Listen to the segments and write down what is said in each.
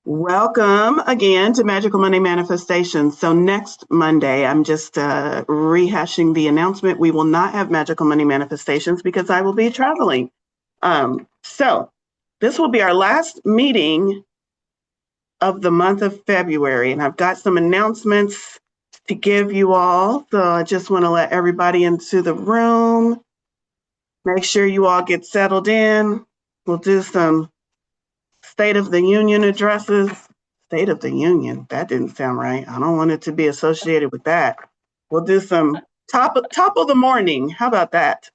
Welcome again to Magical Monday Manifestations. So next Monday, I'm just rehashing the announcement. We will not have Magical Money Manifestations because I will be traveling. So this will be our last meeting of the month of February, and I've got some announcements to give you all. So I just want to let everybody into the room. Make sure you all get settled in. We'll do some State of the Union addresses. State of the Union. That didn't sound right. I don't want it to be associated with that. We'll do some top of the morning. How about that?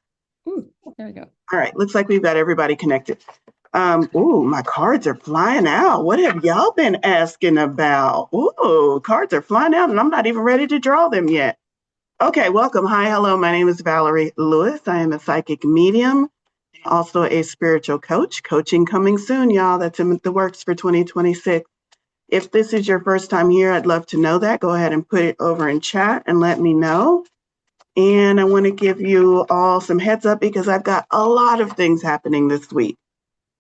Ooh, there we go. All right. Looks like we've got everybody connected. My cards are flying out. What have y'all been asking about? Ooh, cards are flying out, and I'm not even ready to draw them yet. Okay, welcome. Hi, hello. My name is Valorie Lewis. I am a psychic medium, also a spiritual coach. Coaching coming soon, y'all. That's in the works for 2026. If this is your first time here, I'd love to know that. Go ahead and put it over in chat and let me know. And I want to give you all some heads up because I've got a lot of things happening this week.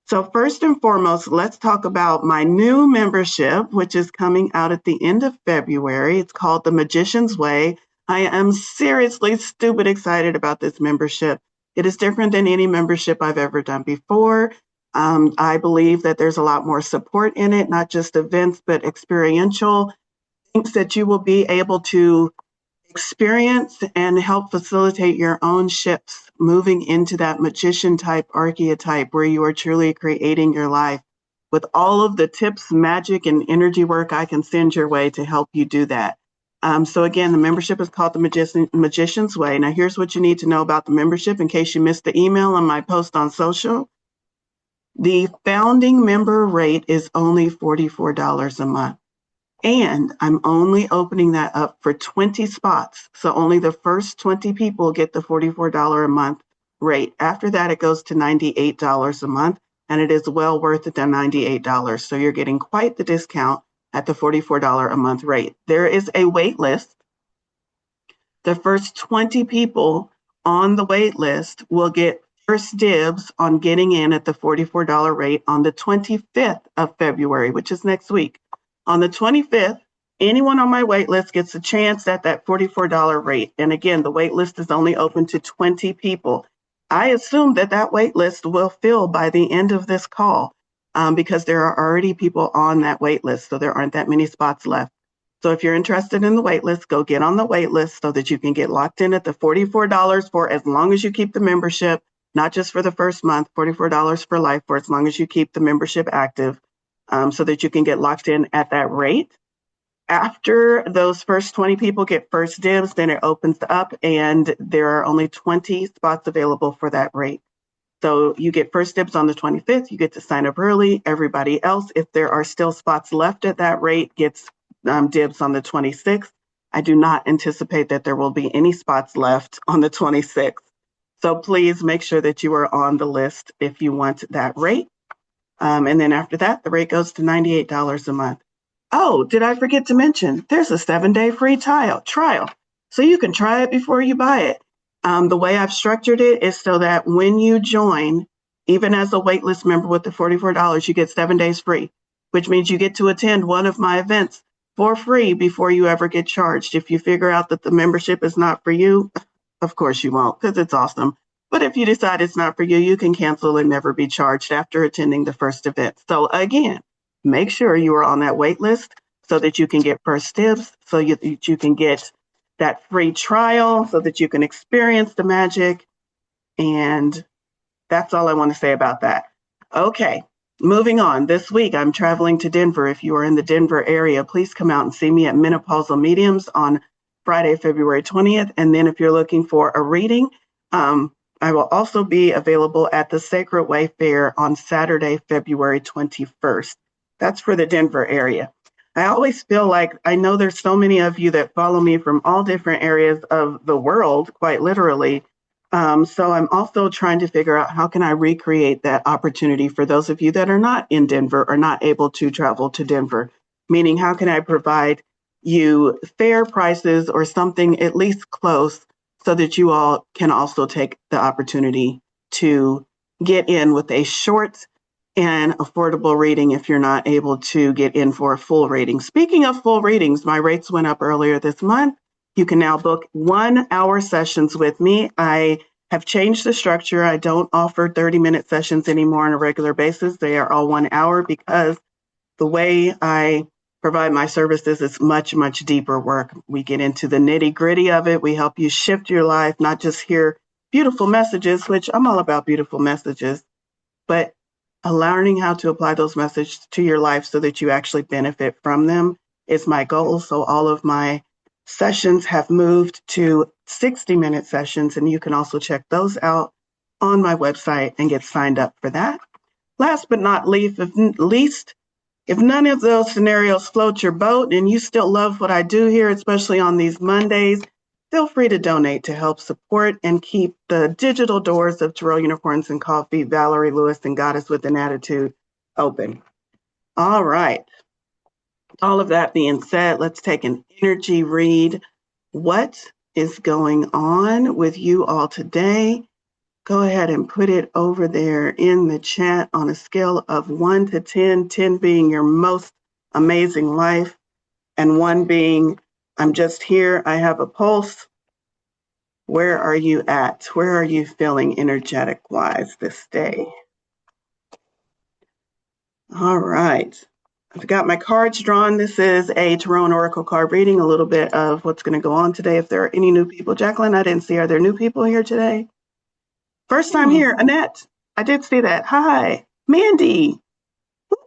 So first and foremost, let's talk about my new membership, which is coming out at the end of February. It's called The Magician's Way. I am seriously stupid excited about this membership. It is different than any membership I've ever done before. I believe that there's a lot more support in it, not just events, but experiential things that you will be able to experience and help facilitate your own shifts moving into that magician type archetype where you are truly creating your life with all of the tips, magic, and energy work I can send your way to help you do that. So again, the membership is called the Magician's Way. Now, here's what you need to know about the membership in case you missed the email on my post on social. The founding member rate is only $44 a month. And I'm only opening that up for 20 spots. So only the first 20 people get the $44 a month rate. After that, it goes to $98 a month, and it is well worth the $98. So you're getting quite the discount at the $44 a month rate. There is a wait list. The first 20 people on the wait list will get first dibs on getting in at the $44 rate on the 25th of February, which is next week. On the 25th, anyone on my wait list gets a chance at that $44 rate. And again, the wait list is only open to 20 people. I assume that wait list will fill by the end of this call because there are already people on that wait list. So there aren't that many spots left. So if you're interested in the wait list, go get on the wait list so that you can get locked in at the $44 for as long as you keep the membership, not just for the first month, $44 for life for as long as you keep the membership active. So that you can get locked in at that rate. After those first 20 people get first dibs, then it opens up and there are only 20 spots available for that rate. So you get first dibs on the 25th, you get to sign up early. Everybody else, if there are still spots left at that rate, gets dibs on the 26th. I do not anticipate that there will be any spots left on the 26th. So please make sure that you are on the list if you want that rate. And then after that, the rate goes to $98 a month. Oh, did I forget to mention? There's a 7-day free trial. So you can try it before you buy it. The way I've structured it is so that when you join, even as a waitlist member with the $44, you get 7 days free, which means you get to attend one of my events for free before you ever get charged. If you figure out that the membership is not for you, of course you won't, because it's awesome. But if you decide it's not for you, you can cancel and never be charged after attending the first event. So again, make sure you are on that wait list so that you can get first dibs, so you can get that free trial, so that you can experience the magic. And that's all I want to say about that. Okay, moving on. This week, I'm traveling to Denver. If you are in the Denver area, please come out and see me at Menopausal Mediums on Friday, February 20th. And then if you're looking for a reading, I will also be available at the Sacred Way Fair on Saturday, February 21st. That's for the Denver area. I always feel like I know there's so many of you that follow me from all different areas of the world, quite literally. So I'm also trying to figure out how can I recreate that opportunity for those of you that are not in Denver or not able to travel to Denver, meaning how can I provide you fair prices or something at least close so that you all can also take the opportunity to get in with a short and affordable reading if you're not able to get in for a full reading. Speaking of full readings, my rates went up earlier this month. You can now book 1-hour sessions with me. I have changed the structure. I don't offer 30-minute sessions anymore on a regular basis. They are all 1 hour because the way I provide my services is much, much deeper work. We get into the nitty gritty of it. We help you shift your life, not just hear beautiful messages, which I'm all about beautiful messages, but learning how to apply those messages to your life so that you actually benefit from them is my goal. So all of my sessions have moved to 60-minute sessions, and you can also check those out on my website and get signed up for that. Last but not least, if none of those scenarios float your boat and you still love what I do here, especially on these Mondays, feel free to donate to help support and keep the digital doors of Tarot Unicorns and Coffee, Valorie Lewis, and Goddess with an Attitude open. All right. All of that being said, let's take an energy read. What is going on with you all today? Go ahead and put it over there in the chat on a scale of 1 to 10, 10 being your most amazing life, and 1 being, I'm just here, I have a pulse. Where are you at? Where are you feeling energetic-wise this day? All right. I've got my cards drawn. This is a Tarot and Oracle card reading, a little bit of what's going to go on today. If there are any new people, Jacqueline, I didn't see. Are there new people here today? First time here, Annette. I did see that. Hi, Mandy.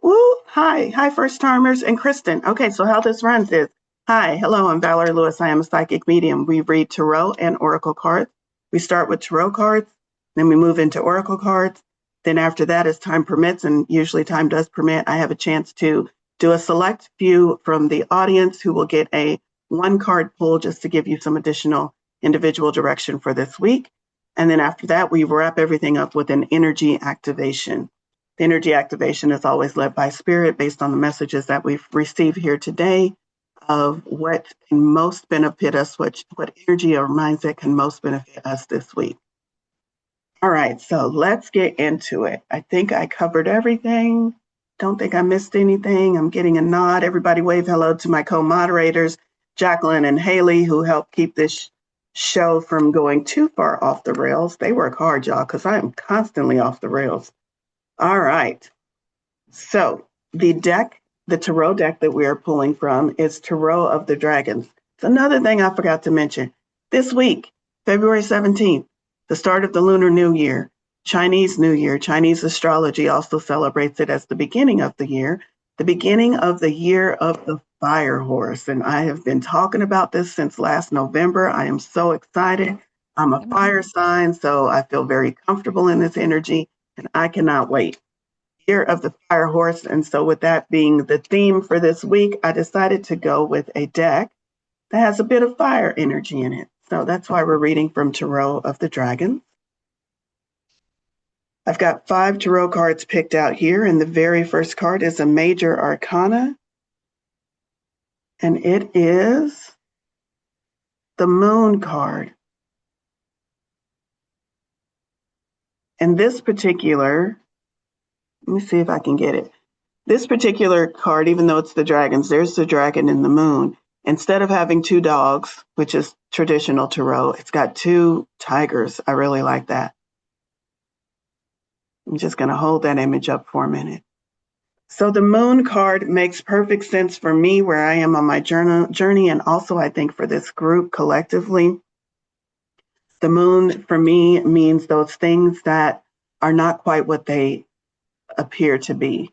Woo. Hi, first timers, and Kristen. Okay, so how this runs is, hi, hello, I'm Valorie Lewis. I am a psychic medium. We read Tarot and Oracle cards. We start with Tarot cards, then we move into Oracle cards. Then after that, as time permits, and usually time does permit, I have a chance to do a select few from the audience who will get a 1-card pull just to give you some additional individual direction for this week. And then after that, we wrap everything up with an energy activation. The energy activation is always led by spirit based on the messages that we've received here today of what can most benefit us, what energy or mindset can most benefit us this week. All right, so let's get into it. I think I covered everything. Don't think I missed anything. I'm getting a nod. Everybody wave hello to my co-moderators, Jacqueline and Haley, who help keep this show from going too far off the rails. They work hard, y'all, because I am constantly off the rails. All right. So the Tarot deck that we are pulling from is Tarot of the Dragons. It's another thing I forgot to mention. This week, February 17th, the start of the Lunar New Year, Chinese New Year. Chinese astrology also celebrates it as the beginning of the year of the Fire Horse. And I have been talking about this since last November. I am so excited. I'm a fire sign, so I feel very comfortable in this energy, and I cannot wait. Year of the Fire Horse. And so with that being the theme for this week, I decided to go with a deck that has a bit of fire energy in it. So that's why we're reading from Tarot of the Dragons. I've got 5 Tarot cards picked out here, and the very first card is a Major Arcana, and it is the Moon card. And this particular, let me see if I can get it. This particular card, even though it's the dragons, there's the dragon and the moon. Instead of having 2 dogs, which is traditional tarot, it's got 2 tigers. I really like that. I'm just going to hold that image up for a minute. So the moon card makes perfect sense for me where I am on my journey, and also I think for this group collectively. The moon for me means those things that are not quite what they appear to be.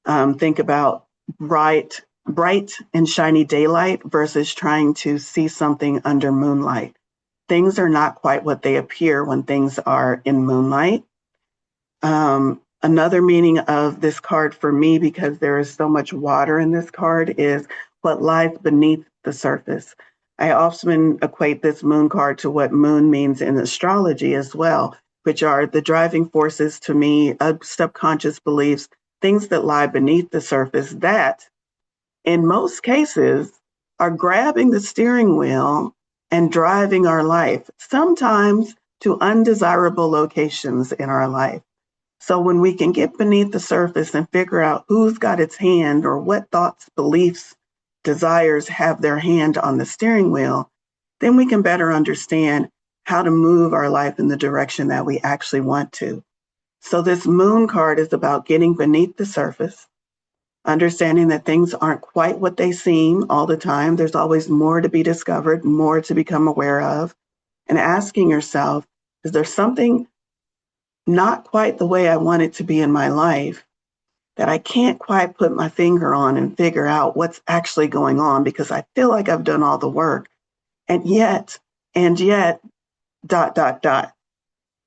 Think about bright and shiny daylight versus trying to see something under moonlight. Things are not quite what they appear when things are in moonlight. Another meaning of this card for me, because there is so much water in this card, is what lies beneath the surface. I often equate this moon card to what moon means in astrology as well, which are the driving forces to me, subconscious beliefs, things that lie beneath the surface that, in most cases, are grabbing the steering wheel and driving our life, sometimes to undesirable locations in our life. So when we can get beneath the surface and figure out who's got its hand or what thoughts, beliefs, desires have their hand on the steering wheel, then we can better understand how to move our life in the direction that we actually want to. So this moon card is about getting beneath the surface, understanding that things aren't quite what they seem all the time. There's always more to be discovered, more to become aware of, and asking yourself, is there something not quite the way I want it to be in my life that I can't quite put my finger on and figure out what's actually going on because I feel like I've done all the work. And yet, dot, dot, dot.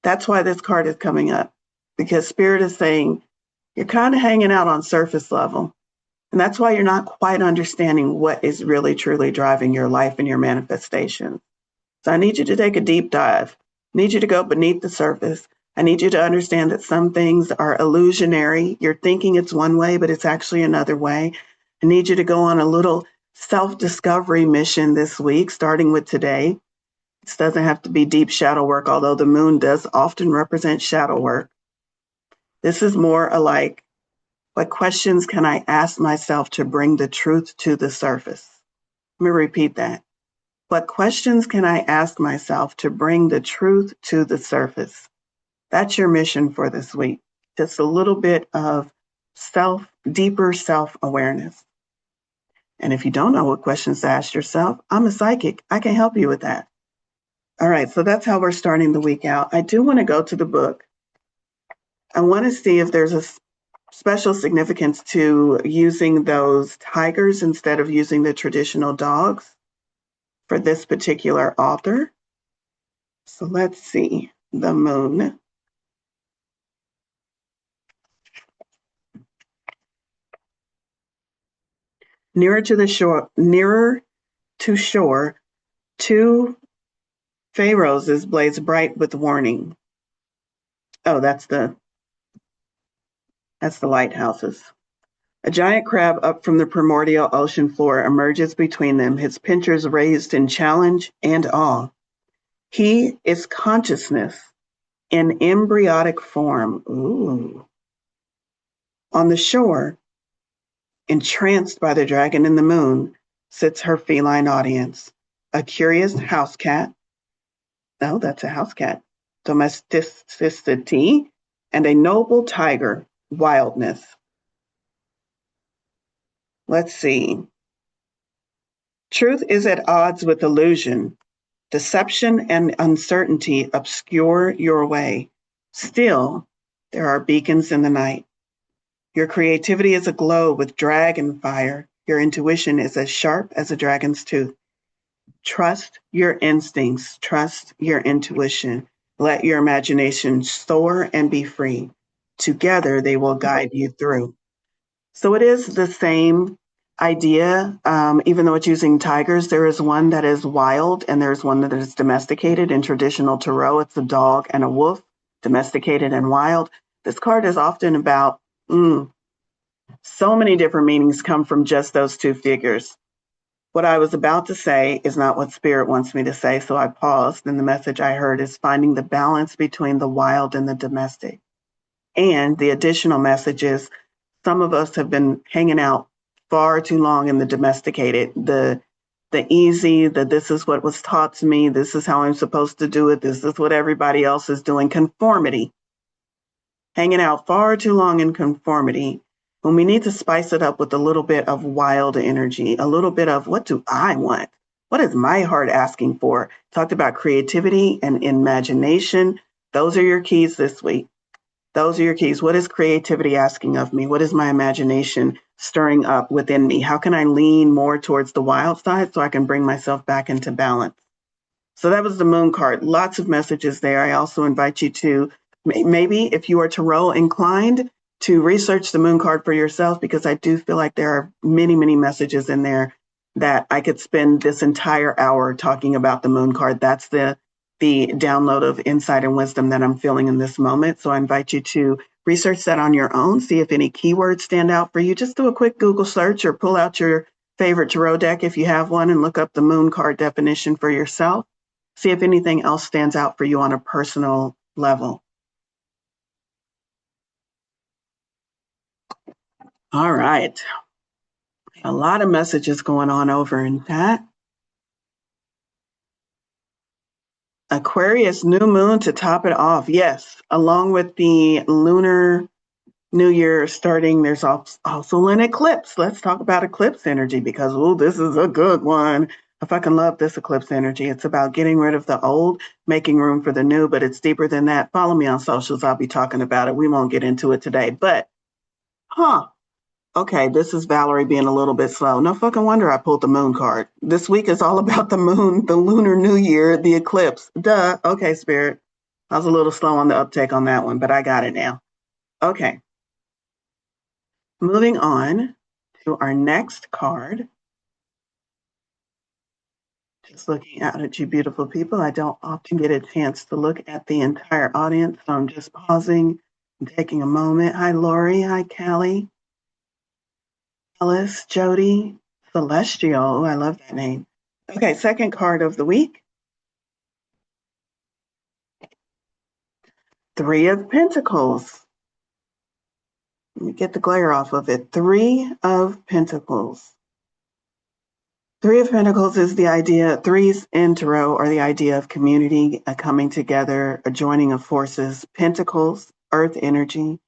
That's why this card is coming up, because Spirit is saying you're kind of hanging out on surface level. And that's why you're not quite understanding what is really truly driving your life and your manifestation. So I need you to take a deep dive. I need you to go beneath the surface. I need you to understand that some things are illusionary. You're thinking it's one way, but it's actually another way. I need you to go on a little self-discovery mission this week, starting with today. This doesn't have to be deep shadow work, although the moon does often represent shadow work. This is more alike, what questions can I ask myself to bring the truth to the surface? Let me repeat that. What questions can I ask myself to bring the truth to the surface? That's your mission for this week. Just a little bit of deeper self-awareness. And if you don't know what questions to ask yourself, I'm a psychic. I can help you with that. All right, so that's how we're starting the week out. I do want to go to the book. I want to see if there's a special significance to using those tigers instead of using the traditional dogs for this particular author. So let's see, the moon. Nearer to shore, two Fay roses blaze bright with warning. Oh, that's the lighthouses. A giant crab up from the primordial ocean floor emerges between them, his pincers raised in challenge and awe. He is consciousness in embryonic form. Ooh. On the shore, entranced by the dragon in the moon, sits her feline audience. A curious house cat. Oh, that's a house cat. Domesticity, and a noble tiger, wildness. Let's see. Truth is at odds with illusion. Deception and uncertainty obscure your way. Still, there are beacons in the night. Your creativity is aglow with dragon fire. Your intuition is as sharp as a dragon's tooth. Trust your instincts. Trust your intuition. Let your imagination soar and be free. Together, they will guide you through. So it is the same idea, even though it's using tigers. There is one that is wild and there's one that is domesticated. In traditional tarot, it's a dog and a wolf, domesticated and wild. This card is often about, so many different meanings come from just those two figures. What I was about to say is not what Spirit wants me to say, so I paused, and the message I heard is finding the balance between the wild and the domestic. And the additional message is some of us have been hanging out far too long in the domesticated, the easy, this is what was taught to me, this is how I'm supposed to do it, this is what everybody else is doing, conformity. Hanging out far too long in conformity when we need to spice it up with a little bit of wild energy, a little bit of what do I want? What is my heart asking for? Talked about creativity and imagination. Those are your keys this week. Those are your keys. What is creativity asking of me? What is my imagination stirring up within me? How can I lean more towards the wild side so I can bring myself back into balance? So that was the moon card. Lots of messages there. I also invite you to maybe, if you are tarot inclined, to research the moon card for yourself, because I do feel like there are many, many messages in there that I could spend this entire hour talking about the moon card. That's the download of insight and wisdom that I'm feeling in this moment. So I invite you to research that on your own, see if any keywords stand out for you. Just do a quick Google search or pull out your favorite tarot deck if you have one and look up the moon card definition for yourself. See if anything else stands out for you on a personal level. All right. A lot of messages going on over in chat. Aquarius new moon to top it off. Yes, along with the lunar new year starting, there's also an eclipse. Let's talk about eclipse energy because, this is a good one. I fucking love this eclipse energy. It's about getting rid of the old, making room for the new, but it's deeper than that. Follow me on socials. I'll be talking about it. We won't get into it today, but, okay, this is Valorie being a little bit slow. No fucking wonder I pulled the moon card. This week is all about the moon, the lunar new year, the eclipse. Duh. Okay, Spirit. I was a little slow on the uptake on that one, but I got it now. Okay. Moving on to our next card. Just looking out at you beautiful people. I don't often get a chance to look at the entire audience, so I'm just pausing and taking a moment. Hi, Lori. Hi, Callie. Alice, Jody, Celestial. Oh, I love that name. Okay, second card of the week. Three of Pentacles. Let me get the glare off of it. Three of Pentacles. Three of Pentacles is the idea, threes in tarot are the idea of community, a coming together, a joining of forces. Pentacles, earth energy,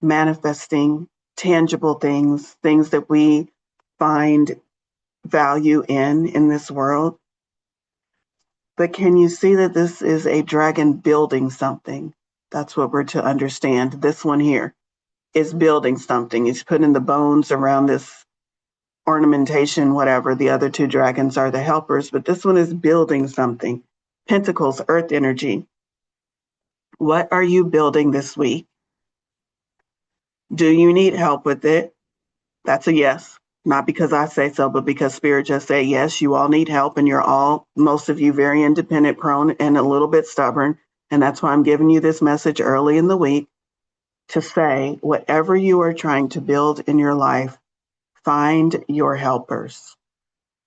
manifesting tangible things, things that we find value in this world. But can you see that this is a dragon building something? That's what we're to understand. This one here is building something. He's putting the bones around this ornamentation, whatever. The other two dragons are the helpers, but this one is building something. Pentacles, earth energy. What are you building this week? Do you need help with it? That's a yes. Not because I say so, but because Spirit just said yes, you all need help and you're all, most of you, very independent, prone, and a little bit stubborn. And that's why I'm giving you this message early in the week to say, whatever you are trying to build in your life, find your helpers.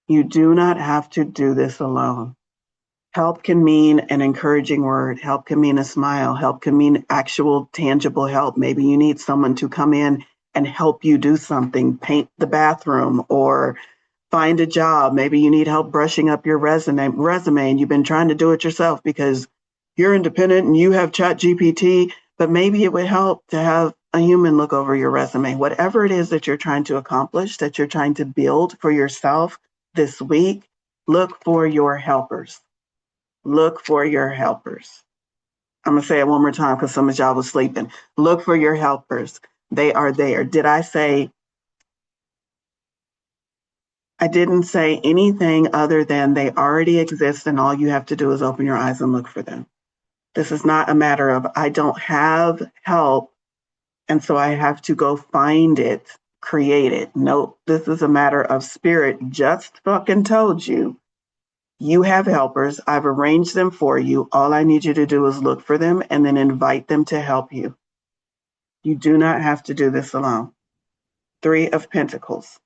You do not have to do this alone. Help can mean an encouraging word. Help can mean a smile. Help can mean actual tangible help. Maybe you need someone to come in and help you do something, paint the bathroom or find a job. Maybe you need help brushing up your resume and you've been trying to do it yourself because you're independent and you have Chat GPT, but maybe it would help to have a human look over your resume. Whatever it is that you're trying to accomplish, that you're trying to build for yourself this week, look for your helpers. Look for your helpers. I'm going to say it one more time because some of y'all was sleeping. Look for your helpers. They are there. I didn't say anything other than they already exist and all you have to do is open your eyes and look for them. This is not a matter of I don't have help and so I have to go find it, create it. Nope, this is a matter of Spirit just fucking told you. You have helpers. I've arranged them for you. All I need you to do is look for them and then invite them to help you. You do not have to do this alone. Three of Pentacles.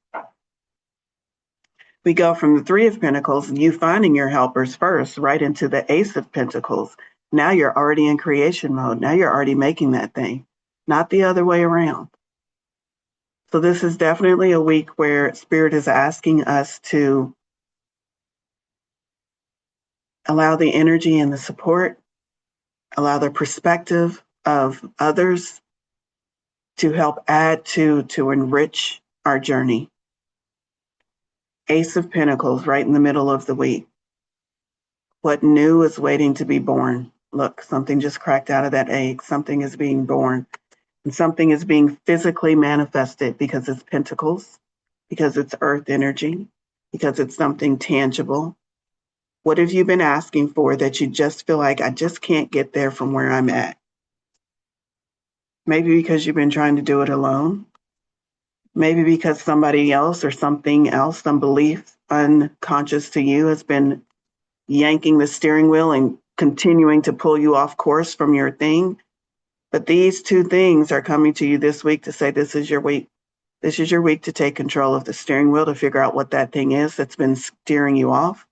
We go from the Three of Pentacles and you finding your helpers first right into the Ace of Pentacles. Now you're already in creation mode. Now you're already making that thing, not the other way around. So this is definitely a week where Spirit is asking us to allow the energy and the support, allow the perspective of others to help add to enrich our journey. Ace of Pentacles right in the middle of the week. What new is waiting to be born? Look, something just cracked out of that egg. Something is being born. And something is being physically manifested because it's Pentacles, because it's earth energy, because it's something tangible. What have you been asking for that you just feel like I just can't get there from where I'm at? Maybe because you've been trying to do it alone. Maybe because somebody else or something else, some belief unconscious to you has been yanking the steering wheel and continuing to pull you off course from your thing. But these two things are coming to you this week to say, this is your week. This is your week to take control of the steering wheel, to figure out what that thing is that's been steering you off.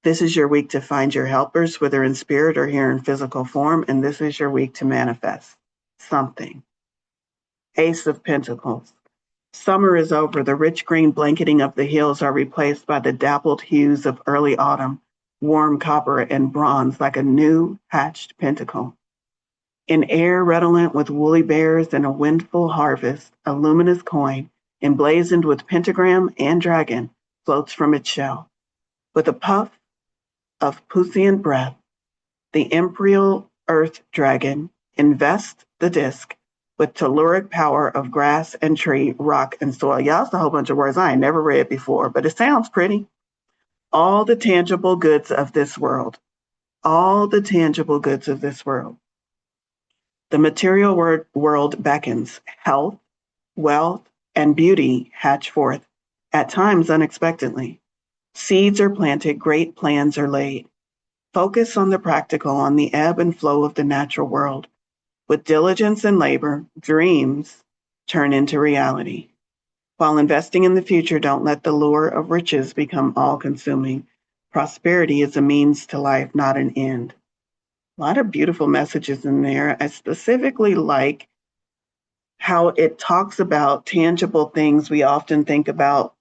This is your week to find your helpers, whether in spirit or here in physical form. And this is your week to manifest something. Ace of Pentacles. Summer is over. The rich green blanketing of the hills are replaced by the dappled hues of early autumn, warm copper and bronze like a new hatched pentacle. In air redolent with woolly bears and a windful harvest, a luminous coin, emblazoned with pentagram and dragon, floats from its shell. With a puff of puissant breath, the imperial earth dragon invests the disk with telluric power of grass and tree, rock and soil. Y'all, it's a whole bunch of words I ain't never read before, but it sounds pretty. All the tangible goods of this world. All the tangible goods of this world. The material world beckons. Health, wealth, and beauty hatch forth, at times unexpectedly. Seeds are planted, great plans are laid. Focus on the practical, on the ebb and flow of the natural world. With diligence and labor, dreams turn into reality. While investing in the future, don't let the lure of riches become all-consuming. Prosperity is a means to life, not an end. A lot of beautiful messages in there. I specifically like how it talks about tangible things. We often think about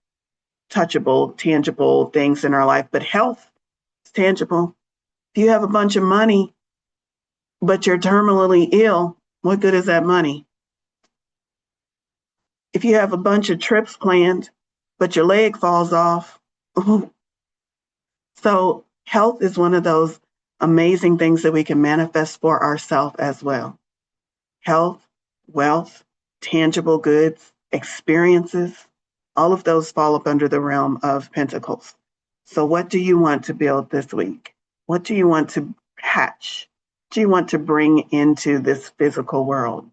touchable, tangible things in our life, but health is tangible. If you have a bunch of money, but you're terminally ill, what good is that money? If you have a bunch of trips planned, but your leg falls off. So health is one of those amazing things that we can manifest for ourselves as well. Health, wealth, tangible goods, experiences, all of those fall up under the realm of pentacles. So what do you want to build this week? What do you want to hatch? What do you want to bring into this physical world?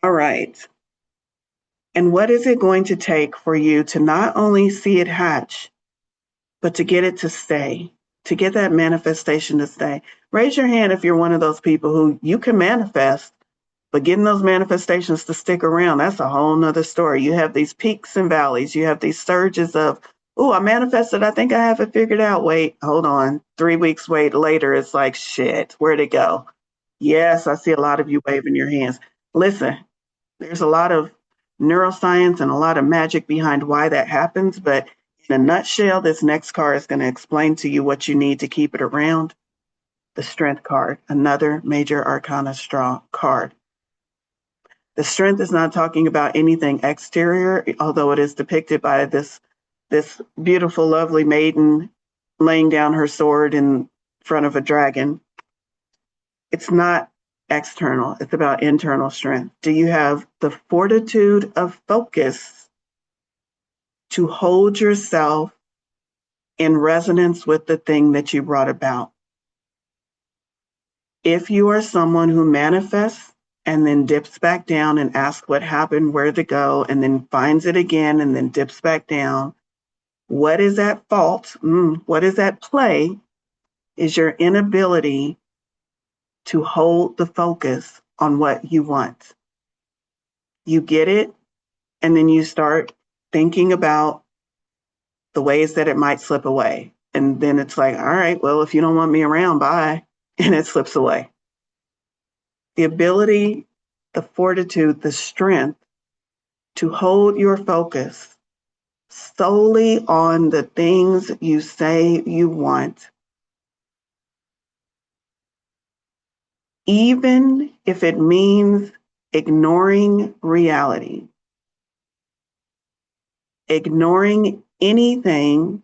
All right. And what is it going to take for you to not only see it hatch, but to get it to stay, to get that manifestation to stay? Raise your hand if you're one of those people who you can manifest, but getting those manifestations to stick around, that's a whole nother story. You have these peaks and valleys. You have these surges of, oh, I manifested. I think I have it figured out. Wait, hold on. 3 weeks wait later, it's like, shit, where'd it go? Yes, I see a lot of you waving your hands. Listen, there's a lot of neuroscience and a lot of magic behind why that happens. But in a nutshell, this next card is going to explain to you what you need to keep it around. The Strength card, another major arcana straw card. The Strength is not talking about anything exterior, although it is depicted by this beautiful, lovely maiden laying down her sword in front of a dragon. It's not external, it's about internal strength. Do you have the fortitude of focus to hold yourself in resonance with the thing that you brought about? If you are someone who manifests and then dips back down and asks what happened, where to go, and then finds it again and then dips back down, what is at fault? What is at play is your inability to hold the focus on what you want. You get it, and then you start thinking about the ways that it might slip away. And then it's like, all right, well, if you don't want me around, bye. And it slips away. The ability, the fortitude, the strength to hold your focus solely on the things you say you want, even if it means ignoring reality, ignoring anything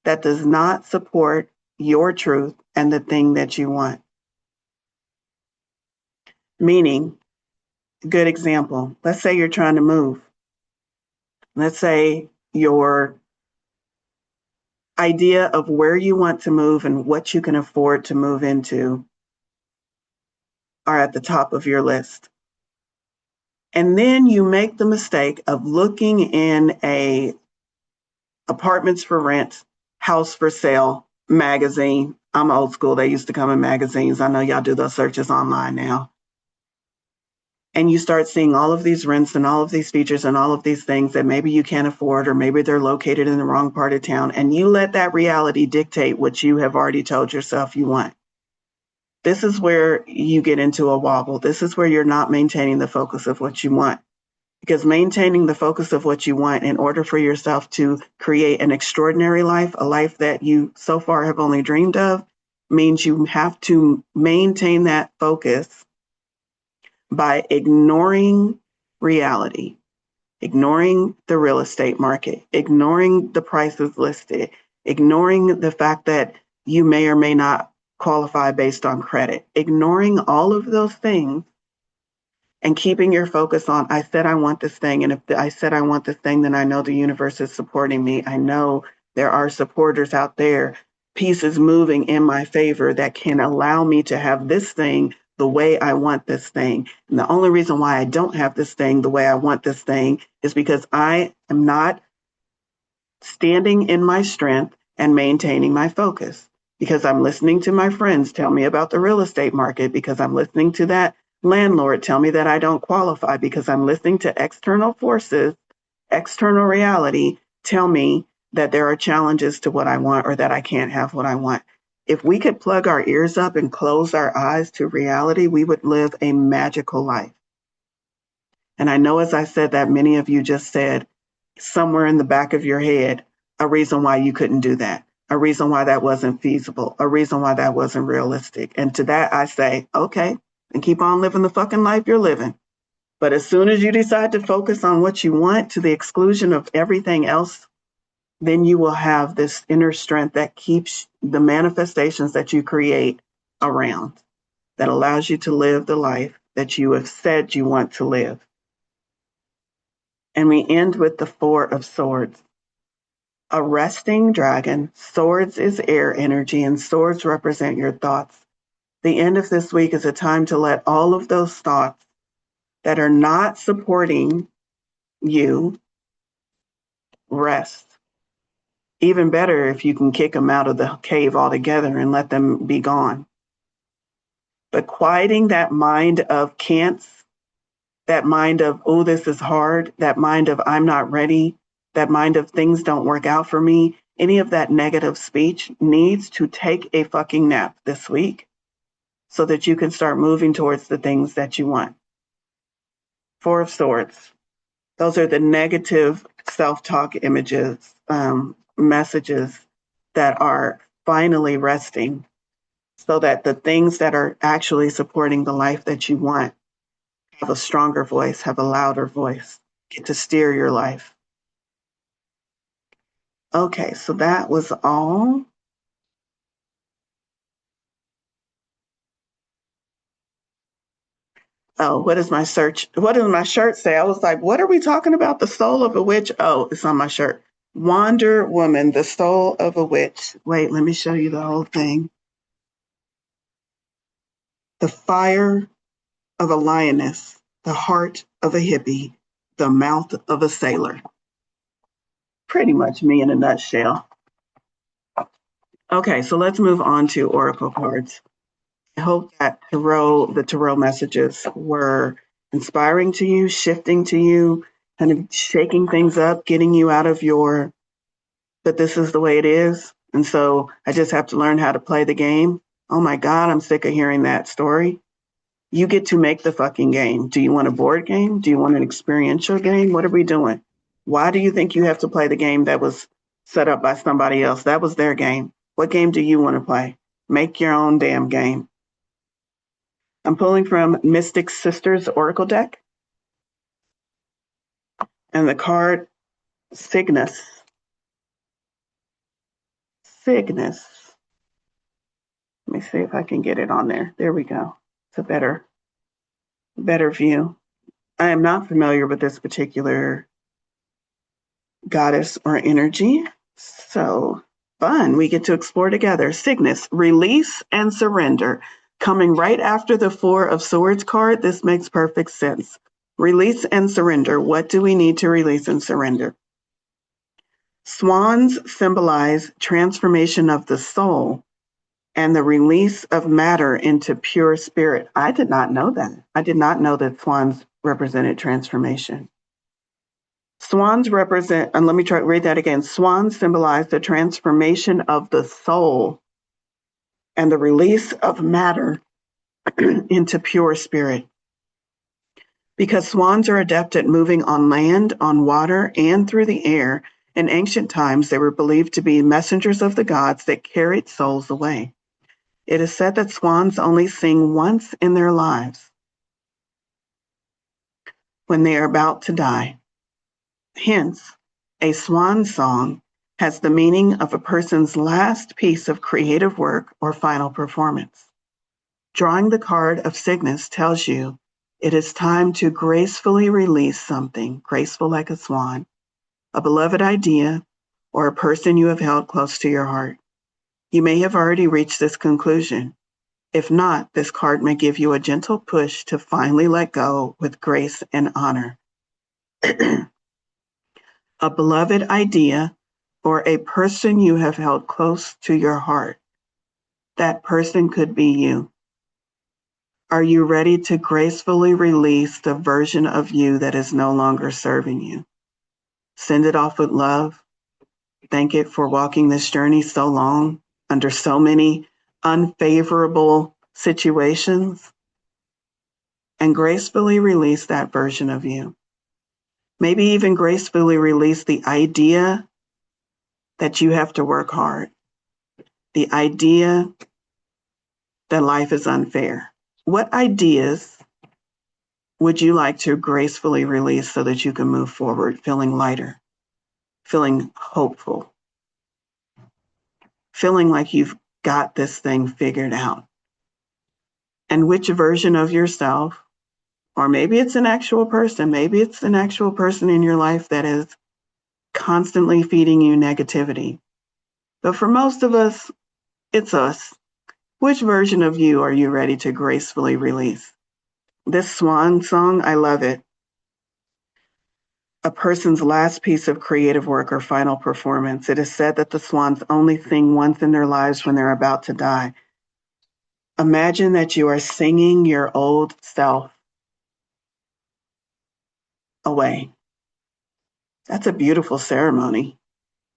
that does not support your truth and the thing that you want. Meaning, good example, let's say you're trying to move. Let's say your idea of where you want to move and what you can afford to move into are at the top of your list. And then you make the mistake of looking in a apartments for rent, house for sale magazine. I'm old school. They used to come in magazines. I know y'all do those searches online now. And you start seeing all of these rents and all of these features and all of these things that maybe you can't afford, or maybe they're located in the wrong part of town. And you let that reality dictate what you have already told yourself you want. This is where you get into a wobble. This is where you're not maintaining the focus of what you want. Because maintaining the focus of what you want in order for yourself to create an extraordinary life, a life that you so far have only dreamed of, means you have to maintain that focus by ignoring reality, ignoring the real estate market, ignoring the prices listed, ignoring the fact that you may or may not qualify based on credit, ignoring all of those things and keeping your focus on, I said I want this thing. And if I said I want this thing, then I know the universe is supporting me. I know there are supporters out there, pieces moving in my favor that can allow me to have this thing the way I want this thing. And the only reason why I don't have this thing the way I want this thing is because I am not standing in my strength and maintaining my focus. Because I'm listening to my friends tell me about the real estate market, because I'm listening to that landlord tell me that I don't qualify, because I'm listening to external forces, external reality tell me that there are challenges to what I want or that I can't have what I want. If we could plug our ears up and close our eyes to reality, we would live a magical life. And I know, as I said, that many of you just said somewhere in the back of your head a reason why you couldn't do that, a reason why that wasn't feasible, a reason why that wasn't realistic. And to that, I say, okay, and keep on living the fucking life you're living. But as soon as you decide to focus on what you want to the exclusion of everything else, then you will have this inner strength that keeps the manifestations that you create around, that allows you to live the life that you have said you want to live. And we end with the Four of Swords. A resting dragon, swords is air energy, and swords represent your thoughts. The end of this week is a time to let all of those thoughts that are not supporting you rest. Even better if you can kick them out of the cave altogether and let them be gone. But quieting that mind of can'ts, that mind of, oh, this is hard, that mind of I'm not ready, that mind of things don't work out for me, any of that negative speech needs to take a fucking nap this week so that you can start moving towards the things that you want. Four of Swords. Those are the negative self-talk images, messages that are finally resting so that the things that are actually supporting the life that you want have a stronger voice, have a louder voice, get to steer your life. Okay, so that was all. Oh, what does my shirt say? I was like, what are we talking about? The soul of a witch? Oh, it's on my shirt. Wonder Woman, the soul of a witch. Wait, let me show you the whole thing. The fire of a lioness, the heart of a hippie, the mouth of a sailor. Pretty much me in a nutshell. Okay, so let's move on to oracle cards. I hope that the tarot messages were inspiring to you, shifting to you, kind of shaking things up, getting you out of your, but this is the way it is. And so I just have to learn how to play the game. Oh my God, I'm sick of hearing that story. You get to make the fucking game. Do you want a board game? Do you want an experiential game? What are we doing? Why do you think you have to play the game that was set up by somebody else? That was their game. What game do you want to play? Make your own damn game. I'm pulling from Mystic Sisters Oracle deck. And the card Cygnus. Cygnus. Let me see if I can get it on there. There we go. It's a better view. I am not familiar with this particular goddess or energy. So fun. We get to explore together. Cygnus, release and surrender. Coming right after the Four of Swords card, this makes perfect sense. Release and surrender. What do we need to release and surrender? Swans symbolize transformation of the soul and the release of matter into pure spirit. I did not know that. I did not know that swans represented transformation. Swans represent, and let me read that again. Swans symbolize the transformation of the soul and the release of matter into pure spirit. Because swans are adept at moving on land, on water, and through the air, in ancient times they were believed to be messengers of the gods that carried souls away. It is said that swans only sing once in their lives, when they are about to die. Hence, a swan song has the meaning of a person's last piece of creative work or final performance. Drawing the card of Cygnus tells you it is time to gracefully release something, graceful like a swan, a beloved idea, or a person you have held close to your heart. You may have already reached this conclusion. If not, this card may give you a gentle push to finally let go with grace and honor. A beloved idea or a person you have held close to your heart. That person could be you. Are you ready to gracefully release the version of you that is no longer serving you? Send it off with love. Thank it for walking this journey so long under so many unfavorable situations, and gracefully release that version of you. Maybe even gracefully release the idea that you have to work hard, the idea that life is unfair. What ideas would you like to gracefully release so that you can move forward feeling lighter, feeling hopeful, feeling like you've got this thing figured out? And which version of yourself, or maybe it's an actual person, maybe it's an actual person in your life that is constantly feeding you negativity. But for most of us, it's us. Which version of you are you ready to gracefully release? This swan song, I love it. A person's last piece of creative work or final performance. It is said that the swans only sing once in their lives when they're about to die. Imagine that you are singing your old self away. That's a beautiful ceremony.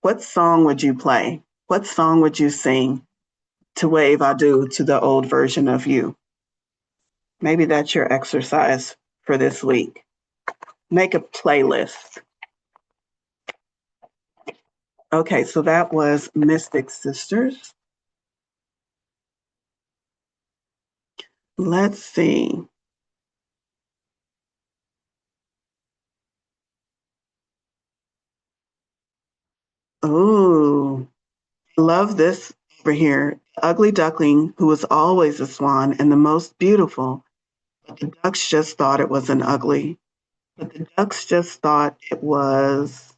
What song would you play? What song would you sing to wave adieu to the old version of you? Maybe that's your exercise for this week. Make a playlist. Okay, so that was Mystic Sisters. Let's see. Oh, love this over here. Ugly duckling who was always a swan and the most beautiful, but the ducks just thought it was an ugly. But the ducks just thought it was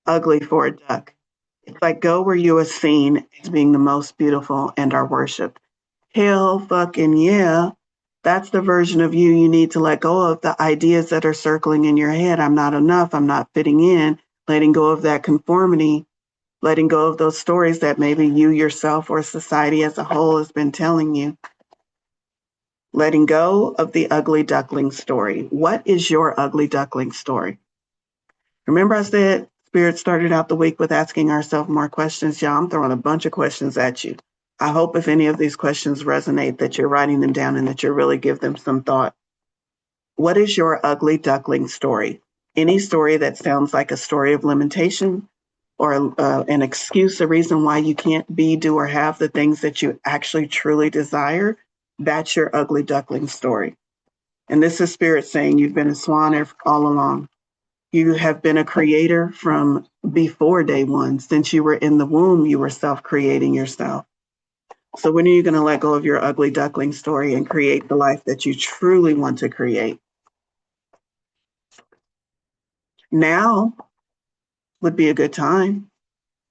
ugly for a duck. It's like go where you are seen as being the most beautiful and are worshipped. Hell fucking yeah. That's the version of you you need to let go of, the ideas that are circling in your head. I'm not enough. I'm not fitting in. Letting go of that conformity, letting go of those stories that maybe you yourself or society as a whole has been telling you. Letting go of the ugly duckling story. What is your ugly duckling story? Remember I said Spirit started out the week with asking ourselves more questions. Yeah, I'm throwing a bunch of questions at you. I hope if any of these questions resonate that you're writing them down and that you really give them some thought. What is your ugly duckling story? Any story that sounds like a story of limitation or an excuse, a reason why you can't be, do, or have the things that you actually truly desire, that's your ugly duckling story. And this is Spirit saying you've been a swan all along. You have been a creator from before day one. Since you were in the womb, you were self-creating yourself. So when are you going to let go of your ugly duckling story and create the life that you truly want to create? Now would be a good time.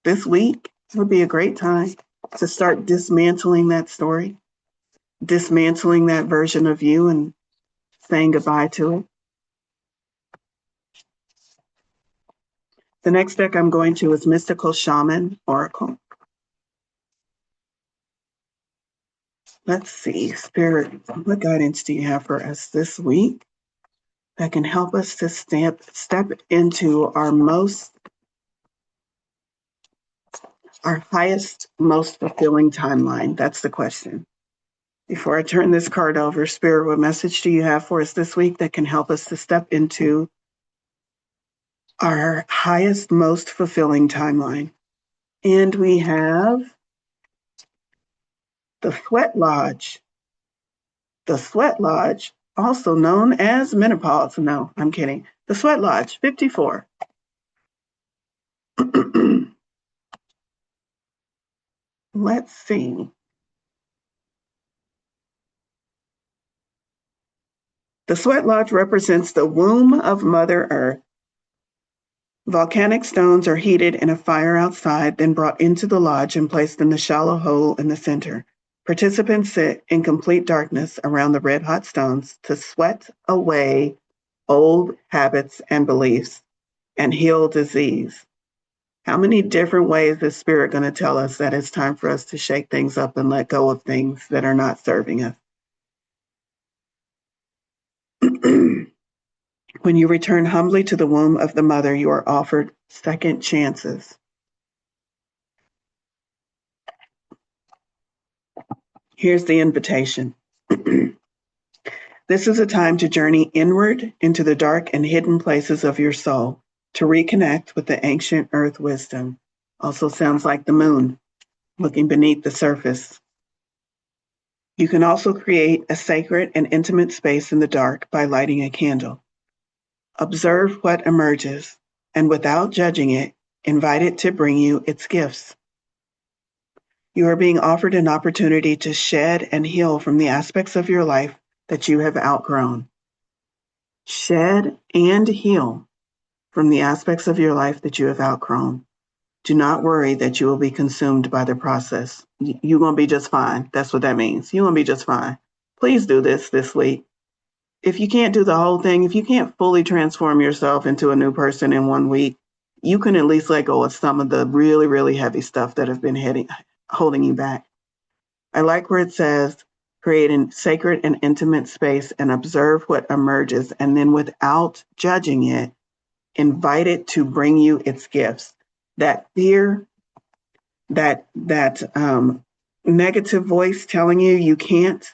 This week would be a great time to start dismantling that story, dismantling that version of you and saying goodbye to it. The next deck I'm going to is Mystical Shaman Oracle. Let's see, Spirit, what guidance do you have for us this week that can help us to step into our highest, most fulfilling timeline? That's the question. Before I turn this card over, Spirit, what message do you have for us this week that can help us to step into our highest, most fulfilling timeline? And we have the Sweat Lodge. The Sweat Lodge, also known as menopause. No, I'm kidding. The Sweat Lodge, 54. Let's see. The Sweat Lodge represents the womb of Mother Earth. Volcanic stones are heated in a fire outside, then brought into the lodge and placed in the shallow hole in the center. Participants sit in complete darkness around the red-hot stones to sweat away old habits and beliefs and heal disease. How many different ways is Spirit going to tell us that it's time for us to shake things up and let go of things that are not serving us? When you return humbly to the womb of the mother, you are offered second chances. Here's the invitation. This is a time to journey inward into the dark and hidden places of your soul, to reconnect with the ancient earth wisdom. Also sounds like the moon, looking beneath the surface. You can also create a sacred and intimate space in the dark by lighting a candle. Observe what emerges, and without judging it, invite it to bring you its gifts. You are being offered an opportunity to shed and heal from the aspects of your life that you have outgrown. Shed and heal from the aspects of your life that you have outgrown. Do not worry that you will be consumed by the process. You're going to be just fine. That's what that means. You're going to be just fine. Please do this week. If you can't do the whole thing, if you can't fully transform yourself into a new person in 1 week, you can at least let go of some of the really, really heavy stuff that have been holding you back. I like where it says, create a sacred and intimate space and observe what emerges, and then without judging it, invite it to bring you its gifts. That fear, that negative voice telling you can't,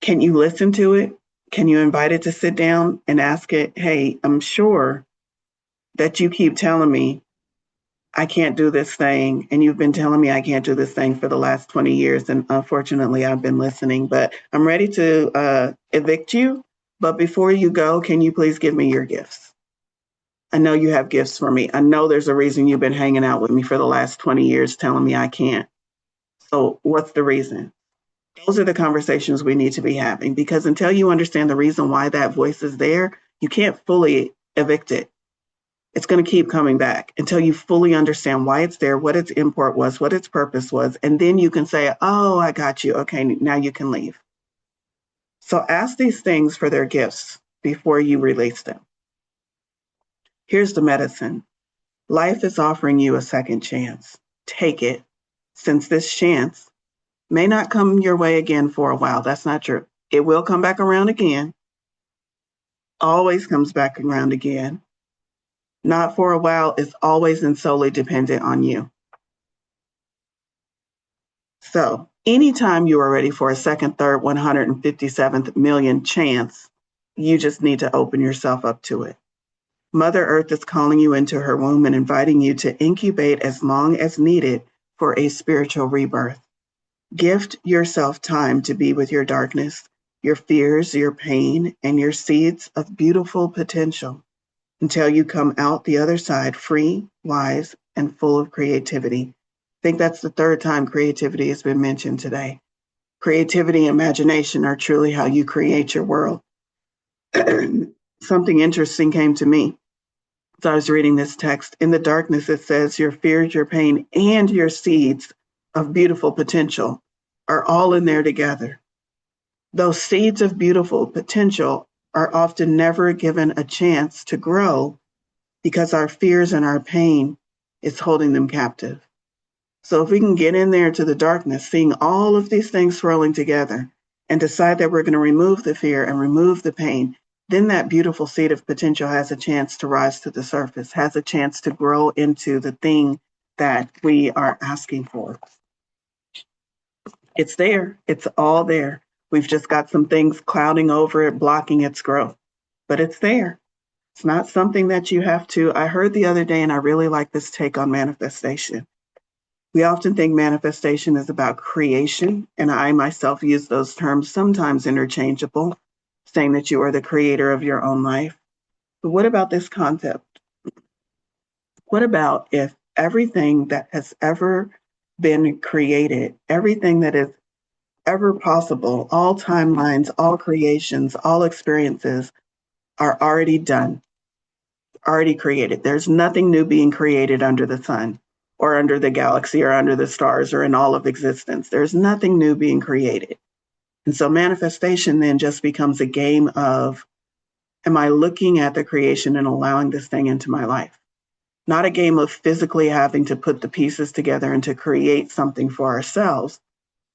can you listen to it? Can you invite it to sit down and ask it, hey, I'm sure that you keep telling me I can't do this thing, and you've been telling me I can't do this thing for the last 20 years, and unfortunately I've been listening, but I'm ready to evict you. But before you go, can you please give me your gifts? I know you have gifts for me. I know there's a reason you've been hanging out with me for the last 20 years telling me I can't. So what's the reason? Those are the conversations we need to be having, because until you understand the reason why that voice is there, you can't fully evict it. It's going to keep coming back until you fully understand why it's there, what its import was, what its purpose was, and then you can say, oh, I got you. Okay, now you can leave. So ask these things for their gifts before you release them. Here's the medicine. Life is offering you a second chance. Take it, since this chance may not come your way again for a while. That's not true. It will come back around again. Always comes back around again. Not for a while is always and solely dependent on you. So anytime you are ready for a second, third, 157th million chance, you just need to open yourself up to it. Mother Earth is calling you into her womb and inviting you to incubate as long as needed for a spiritual rebirth. Gift yourself time to be with your darkness, your fears, your pain, and your seeds of beautiful potential until you come out the other side free, wise, and full of creativity. I think that's the third time creativity has been mentioned today. Creativity and imagination are truly how you create your world. Something interesting came to me as I was reading this text. In the darkness, it says your fears, your pain, and your seeds of beautiful potential are all in there together. Those seeds of beautiful potential are often never given a chance to grow because our fears and our pain is holding them captive. So if we can get in there to the darkness, seeing all of these things swirling together, and decide that we're going to remove the fear and remove the pain, then that beautiful seed of potential has a chance to rise to the surface, has a chance to grow into the thing that we are asking for. It's there. It's all there. We've just got some things clouding over it, blocking its growth, but it's there. It's not something that you have to. I heard the other day, and I really like this take on manifestation. We often think manifestation is about creation, and I myself use those terms sometimes interchangeable, saying that you are the creator of your own life. But what about this concept? What about if everything that has ever been created, everything that is ever possible, all timelines, all creations, all experiences are already done, already created? There's nothing new being created under the sun or under the galaxy or under the stars or in all of existence. There's nothing new being created. And so manifestation then just becomes a game of, am I looking at the creation and allowing this thing into my life? Not a game of physically having to put the pieces together and to create something for ourselves,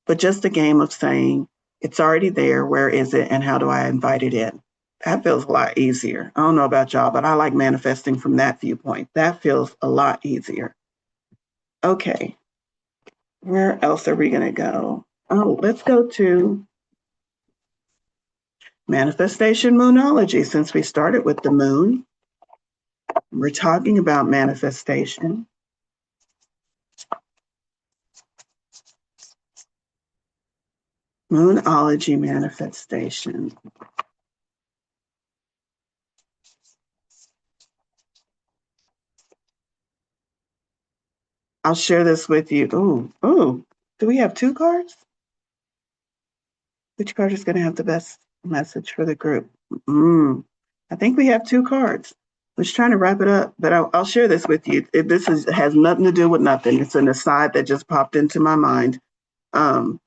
but just a game of saying, it's already there. Where is it? And how do I invite it in? That feels a lot easier. I don't know about y'all, but I like manifesting from that viewpoint. That feels a lot easier. Okay, where else are we going to go? Oh, let's go to manifestation moonology. Since we started with the moon, we're talking about manifestation. Moonology manifestation. I'll share this with you. Ooh, do we have two cards? Which card is going to have the best message for the group? I think we have two cards. I was trying to wrap it up, but I'll share this with you. Has nothing to do with nothing. It's an aside that just popped into my mind. Many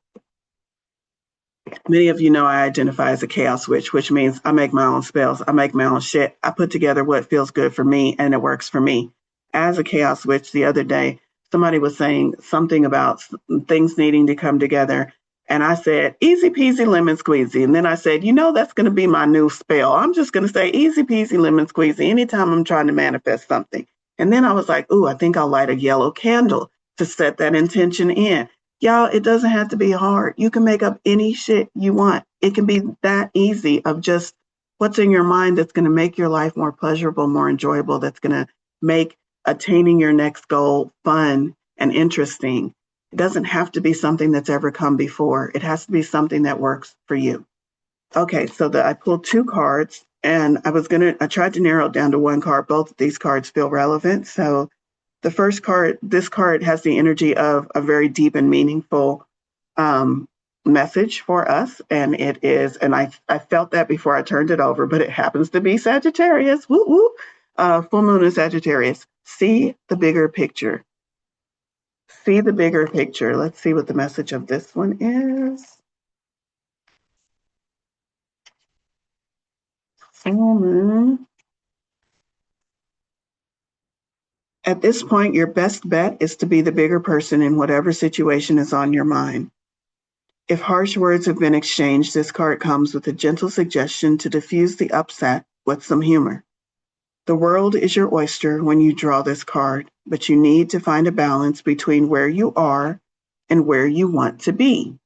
of you know I identify as a chaos witch, which means I make my own spells. I make my own shit. I put together what feels good for me, and it works for me. As a chaos witch, the other day, somebody was saying something about things needing to come together. And I said, easy peasy lemon squeezy. And then I said, that's going to be my new spell. I'm just going to say easy peasy lemon squeezy anytime I'm trying to manifest something. And then I was like, I think I'll light a yellow candle to set that intention in. Y'all, it doesn't have to be hard. You can make up any shit you want. It can be that easy of just what's in your mind that's going to make your life more pleasurable, more enjoyable, that's going to make attaining your next goal fun and interesting. It doesn't have to be something that's ever come before. It has to be something that works for you. Okay, so I pulled two cards, and I tried to narrow it down to one card. Both of these cards feel relevant. So the first card, this card has the energy of a very deep and meaningful message for us. And it is, and I felt that before I turned it over, but it happens to be Sagittarius. Woo woo. Full moon in Sagittarius. See the bigger picture. See the bigger picture. Let's see what the message of this one is. Full moon. At this point, your best bet is to be the bigger person in whatever situation is on your mind. If harsh words have been exchanged, this card comes with a gentle suggestion to diffuse the upset with some humor. The world is your oyster when you draw this card, but you need to find a balance between where you are and where you want to be.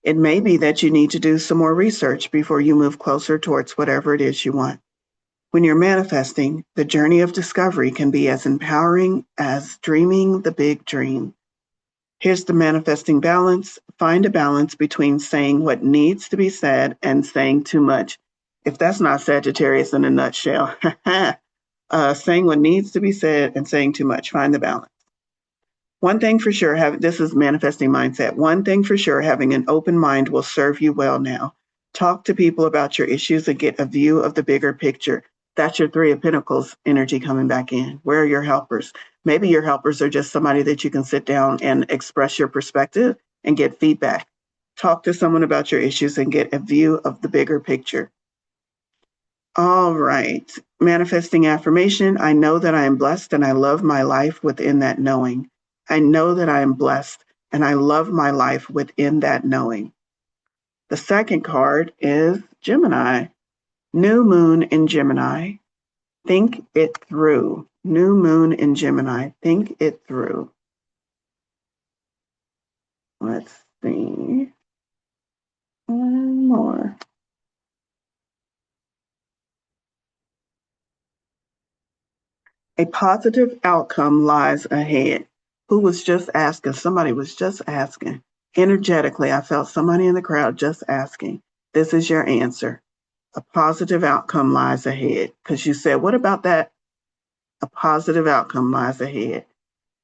It may be that you need to do some more research before you move closer towards whatever it is you want. When you're manifesting, the journey of discovery can be as empowering as dreaming the big dream. Here's the manifesting balance. Find a balance between saying what needs to be said and saying too much. If that's not Sagittarius in a nutshell, saying what needs to be said and saying too much. Find the balance. One thing for sure, this is manifesting mindset. One thing for sure, having an open mind will serve you well now. Talk to people about your issues and get a view of the bigger picture. That's your Three of Pentacles energy coming back in. Where are your helpers? Maybe your helpers are just somebody that you can sit down and express your perspective and get feedback. Talk to someone about your issues and get a view of the bigger picture. All right. Manifesting affirmation. I know that I am blessed and I love my life within that knowing. I know that I am blessed and I love my life within that knowing. The second card is Gemini. New moon in Gemini. Think it through. New moon in Gemini. Think it through. Let's see. One more. A positive outcome lies ahead. Who was just asking? Somebody was just asking. Energetically, I felt somebody in the crowd just asking. This is your answer. A positive outcome lies ahead. Because you said, what about that? A positive outcome lies ahead.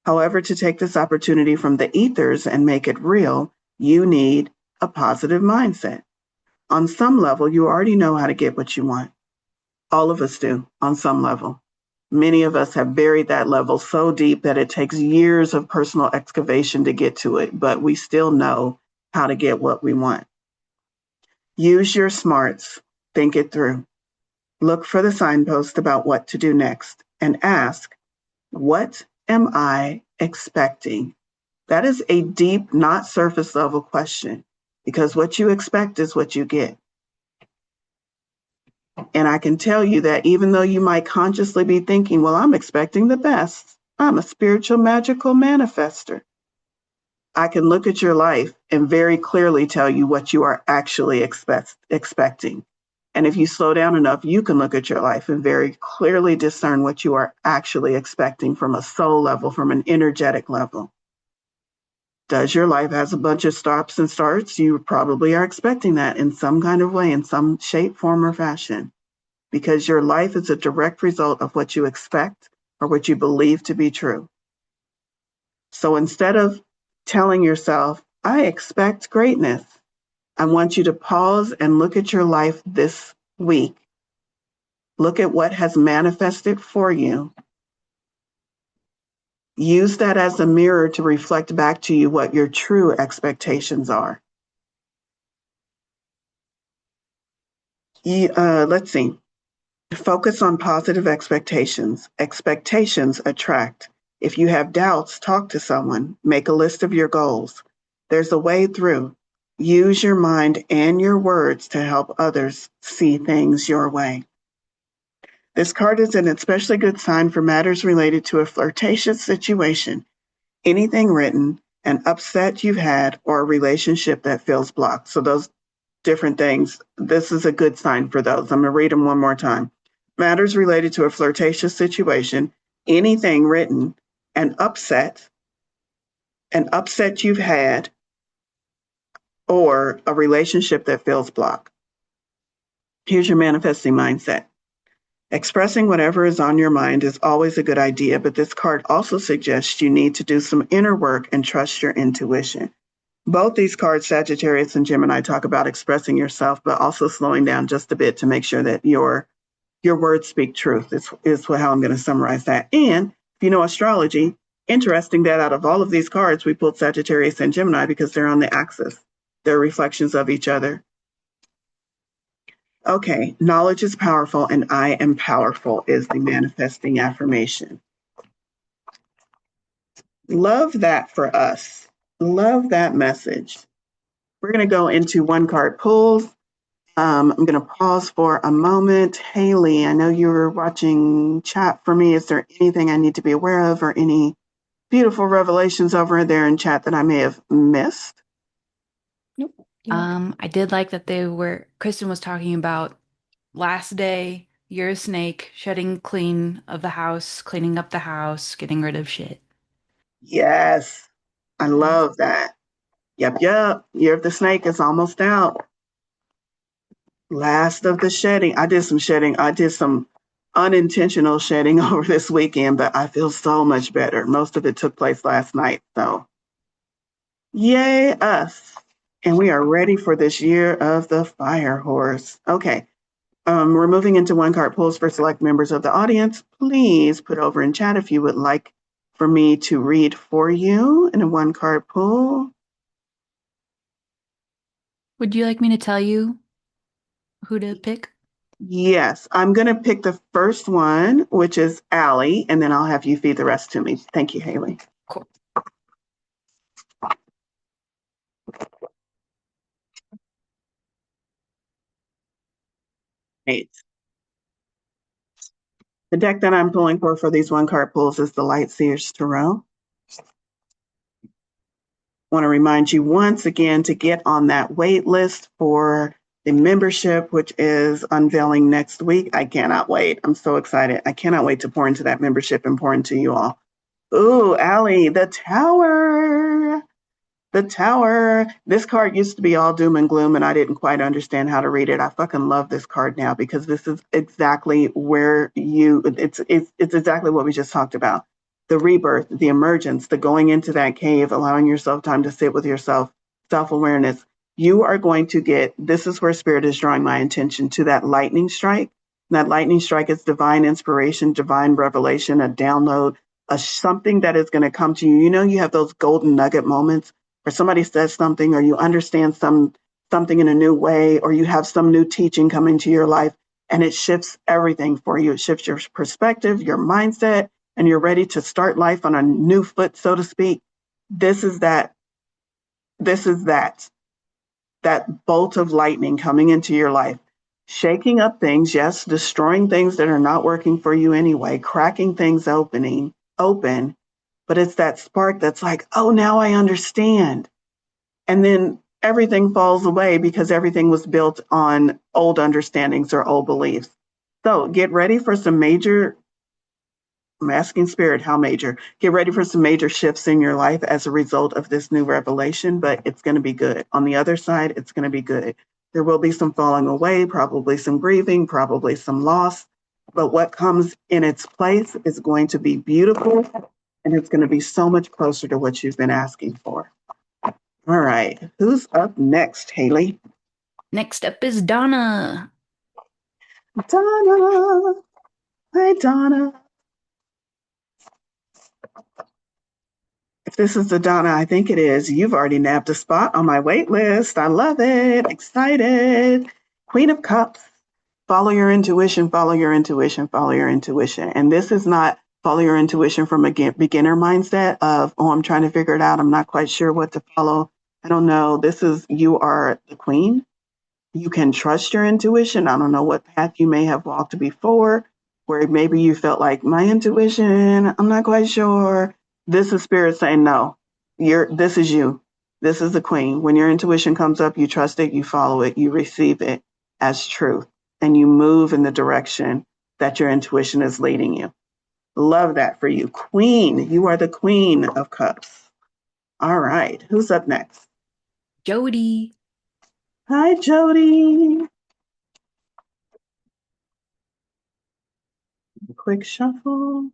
However, to take this opportunity from the ethers and make it real, you need a positive mindset. On some level, you already know how to get what you want. All of us do, on some level. Many of us have buried that level so deep that it takes years of personal excavation to get to it, but we still know how to get what we want. Use your smarts, think it through. Look for the signpost about what to do next and ask, what am I expecting? That is a deep, not surface level question, because what you expect is what you get. And I can tell you that even though you might consciously be thinking, well, I'm expecting the best, I'm a spiritual, magical manifester, I can look at your life and very clearly tell you what you are actually expecting. And if you slow down enough, you can look at your life and very clearly discern what you are actually expecting from a soul level, from an energetic level. Does your life has a bunch of stops and starts? You probably are expecting that in some kind of way, in some shape, form, or fashion, because your life is a direct result of what you expect or what you believe to be true. So instead of telling yourself, I expect greatness, I want you to pause and look at your life this week. Look at what has manifested for you. Use that as a mirror to reflect back to you what your true expectations are. Let's see. Focus on positive expectations. Expectations attract. If you have doubts, talk to someone. Make a list of your goals. There's a way through. Use your mind and your words to help others see things your way. This card is an especially good sign for matters related to a flirtatious situation, anything written, an upset you've had, or a relationship that feels blocked. So those different things, this is a good sign for those. I'm going to read them one more time. Matters related to a flirtatious situation, anything written, an upset you've had, or a relationship that feels blocked. Here's your manifesting mindset. Expressing whatever is on your mind is always a good idea, but this card also suggests you need to do some inner work and trust your intuition. Both these cards, Sagittarius and Gemini, talk about expressing yourself, but also slowing down just a bit to make sure that your words speak truth is how I'm going to summarize that. And if you know astrology, interesting that out of all of these cards, we pulled Sagittarius and Gemini because they're on the axis. They're reflections of each other. Okay, knowledge is powerful and I am powerful is the manifesting affirmation. Love that for us. Love that message. We're going to go into one card pulls. I'm going to pause for a moment. Haley, I know you were watching chat for me. Is there anything I need to be aware of or any beautiful revelations over there in chat that I may have missed? Nope. I did like that Kristen was talking about last day, you're a snake, shedding clean of the house, cleaning up the house, getting rid of shit. Yes, I love that. Yep. Year of the snake is almost out. Last of the shedding. I did some shedding. I did some unintentional shedding over this weekend, but I feel so much better. Most of it took place last night. So, yay, us. And we are ready for this year of the fire horse. Okay. We're moving into one card pulls for select members of the audience. Please put over in chat if you would like for me to read for you in a one card pull. Would you like me to tell you who to pick? Yes, I'm going to pick the first one, which is Allie, and then I'll have you feed the rest to me. Thank you, Haley. Cool. Great. The deck that I'm pulling for these one card pulls is the Light Seers Tarot. Want to remind you once again to get on that wait list for the membership, which is unveiling next week. I cannot wait. I'm so excited. I cannot wait to pour into that membership and pour into you all. Ooh, Allie, the tower. The tower. This card used to be all doom and gloom, and I didn't quite understand how to read it. I fucking love this card now because this is exactly where it's exactly what we just talked about. The rebirth, the emergence, the going into that cave, allowing yourself time to sit with yourself, self-awareness. You are going to get, this is where spirit is drawing my attention to that lightning strike. And that lightning strike is divine inspiration, divine revelation, a download, something that is going to come to you. You know, you have those golden nugget moments or somebody says something, or you understand something in a new way, or you have some new teaching come into your life, and it shifts everything for you. It shifts your perspective, your mindset, and you're ready to start life on a new foot, so to speak. This is that. This is that bolt of lightning coming into your life, shaking up things, yes, destroying things that are not working for you anyway, cracking things open, but it's that spark that's like, oh, now I understand. And then everything falls away because everything was built on old understandings or old beliefs. So get ready for some major, I'm asking spirit how major, get ready for some major shifts in your life as a result of this new revelation, but it's going to be good. On the other side, it's going to be good. There will be some falling away, probably some grieving, probably some loss, but what comes in its place is going to be beautiful, and it's going to be so much closer to what you've been asking for. All right. Who's up next, Haley? Next up is Donna. Donna. Hi, Donna. If this is the Donna I think it is, you've already nabbed a spot on my wait list. I love it. Excited. Queen of Cups. Follow your intuition, follow your intuition, follow your intuition. And this is not follow your intuition from a beginner mindset of, oh, I'm trying to figure it out. I'm not quite sure what to follow. I don't know. This is, you are the queen. You can trust your intuition. I don't know what path you may have walked before, where maybe you felt like my intuition, I'm not quite sure. This is spirit saying, no, this is you. This is the queen. When your intuition comes up, you trust it, you follow it, you receive it as truth, and you move in the direction that your intuition is leading you. Love that for you. Queen, you are the queen of cups. All right. Who's up next? Jody. Hi, Jody. Quick shuffle.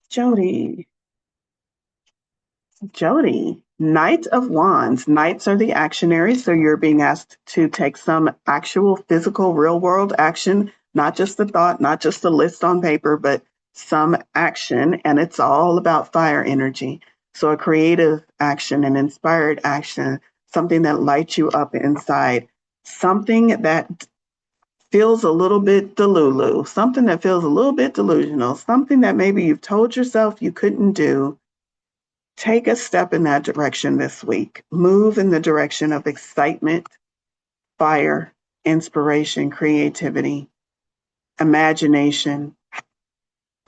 Jody. Jody. Knight of Wands. Knights are the actionaries, so you're being asked to take some actual physical real world action, not just the thought, not just the list on paper, but some action. And it's all about fire energy. So a creative action, an inspired action, something that lights you up inside, something that feels a little bit delulu, something that feels a little bit delusional, something that maybe you've told yourself you couldn't do. Take a step in that direction this week. Move in the direction of excitement, fire, inspiration, creativity, imagination,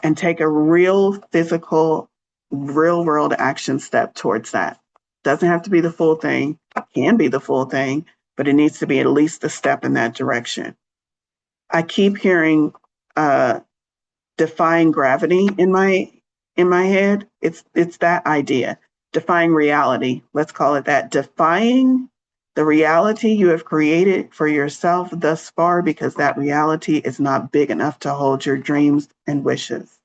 and take a real physical, real world action step towards that. Doesn't have to be the full thing, can be the full thing, but it needs to be at least a step in that direction. I keep hearing defying gravity in my head. It's that idea. Defying reality. Let's call it that. Defying the reality you have created for yourself thus far because that reality is not big enough to hold your dreams and wishes.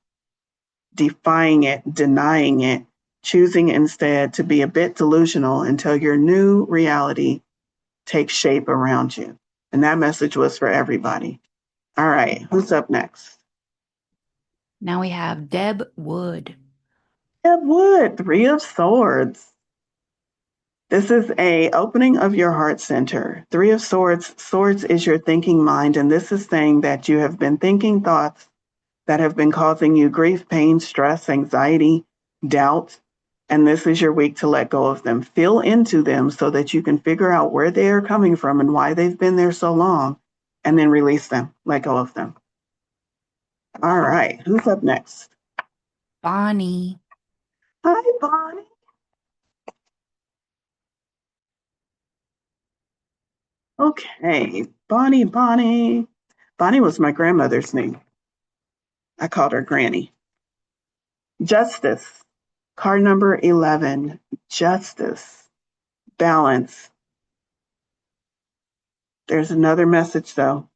Defying it, denying it, choosing instead to be a bit delusional until your new reality takes shape around you. And that message was for everybody. All right, who's up next? Now we have Deb Wood. Deb Wood, Three of Swords. This is a opening of your heart center. Three of Swords. Swords is your thinking mind, and this is saying that you have been thinking thoughts that have been causing you grief, pain, stress, anxiety, doubt, and this is your week to let go of them. Feel into them so that you can figure out where they are coming from and why they've been there so long, and then release them, let go of them. All right, who's up next? Bonnie. Okay, Bonnie, Bonnie. Bonnie was my grandmother's name. I called her Granny. Justice. Card number 11. Justice. Balance. There's another message though.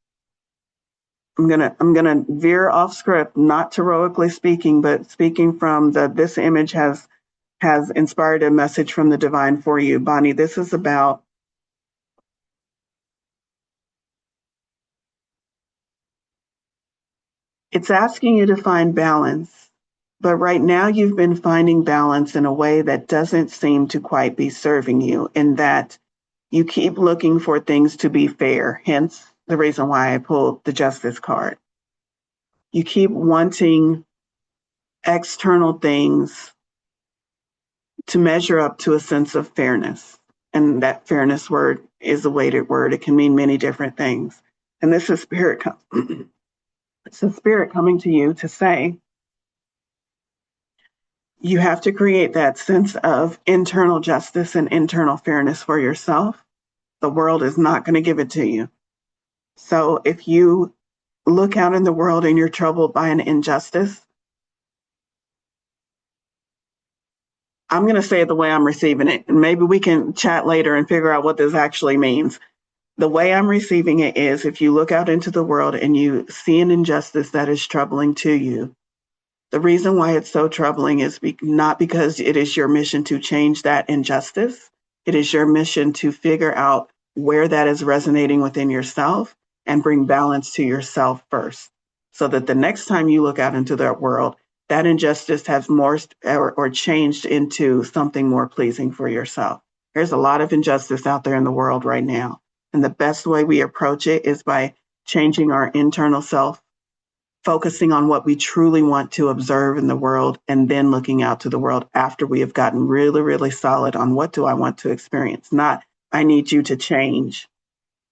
I'm gonna veer off script, not heroically speaking, but speaking from this image has inspired a message from the divine for you. Bonnie, this is about it's asking you to find balance. But right now you've been finding balance in a way that doesn't seem to quite be serving you, in that you keep looking for things to be fair, hence the reason why I pulled the justice card. You keep wanting external things to measure up to a sense of fairness. And that fairness word is a weighted word. It can mean many different things. And this is spirit. It's the spirit coming to you to say, you have to create that sense of internal justice and internal fairness for yourself. The world is not going to give it to you. So if you look out in the world and you're troubled by an injustice, I'm going to say it the way I'm receiving it. And maybe we can chat later and figure out what this actually means. The way I'm receiving it is, if you look out into the world and you see an injustice that is troubling to you, the reason why it's so troubling is not because it is your mission to change that injustice. It is your mission to figure out where that is resonating within yourself and bring balance to yourself first, so that the next time you look out into the world, that injustice has morphed or changed into something more pleasing for yourself. There's a lot of injustice out there in the world right now. And the best way we approach it is by changing our internal self, focusing on what we truly want to observe in the world, and then looking out to the world after we have gotten really, really solid on what do I want to experience. Not, I need you to change,